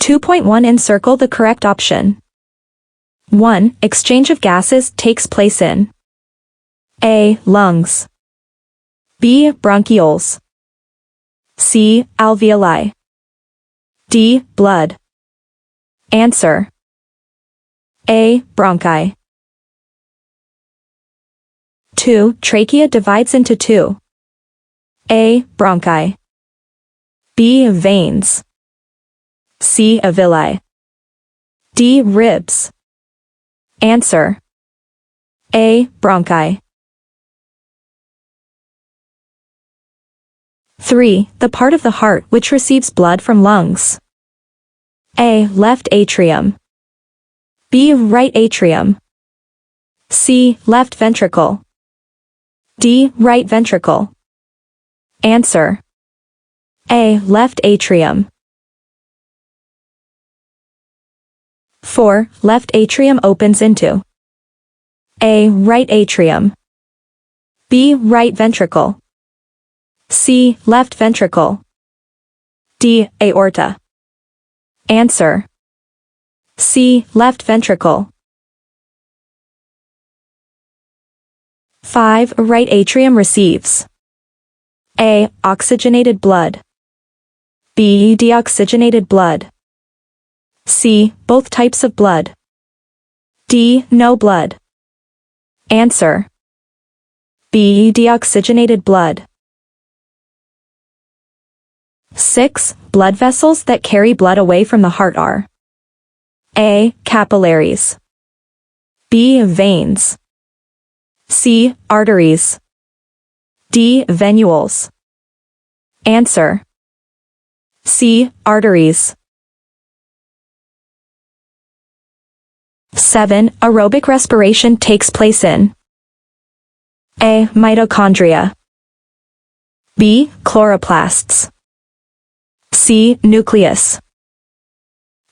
2.1 Encircle the correct option. 1. Exchange of gases takes place in A. Lungs, B. Bronchioles, C. Alveoli, D. Blood. Answer: A. Bronchi. 2. Trachea divides into two. A. Bronchi, B. Veins, C. Alveoli, D. Ribs. Answer: A. Bronchi. 3. The part of the heart which receives blood from lungs. A. Left atrium, B. Right atrium, C. Left ventricle, D. Right ventricle. Answer: A. Left atrium. 4. Left atrium opens into A. Right atrium, B. Right ventricle, C. Left ventricle, D. Aorta. Answer: C. Left ventricle. 5. Right atrium receives A. Oxygenated blood, B. Deoxygenated blood, C. Both types of blood, D. No blood. Answer: B. Deoxygenated blood. 6. Blood vessels that carry blood away from the heart are A. Capillaries, B. Veins, C. Arteries, D. Venules. Answer: C. Arteries. 7. Aerobic respiration takes place in A. Mitochondria, B. Chloroplasts, C. Nucleus,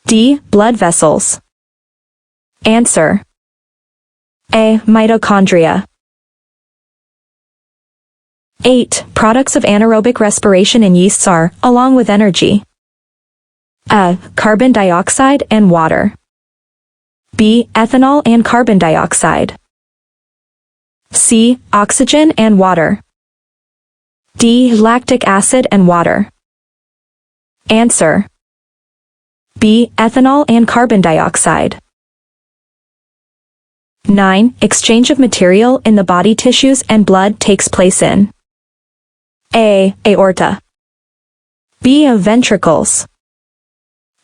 D. Blood vessels. Answer: A. Mitochondria. 8. Products of anaerobic respiration in yeasts are, along with energy: A. Carbon dioxide and water, B. Ethanol and carbon dioxide, C. Oxygen and water, D. Lactic acid and water. Answer: B. Ethanol and carbon dioxide. 9. Exchange of material in the body tissues and blood takes place in A. Aorta, B. Ventricles,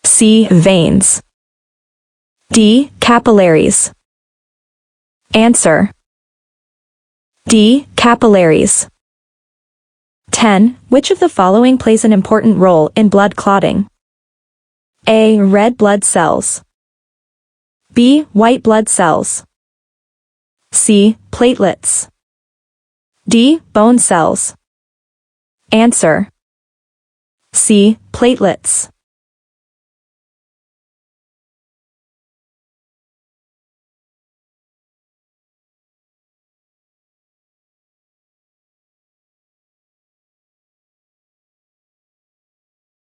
C. Veins, D. Capillaries. Answer: D. Capillaries. 10. Which of the following plays an important role in blood clotting? A. Red blood cells, B. White blood cells, C. Platelets, D. Bone cells. Answer: C. Platelets.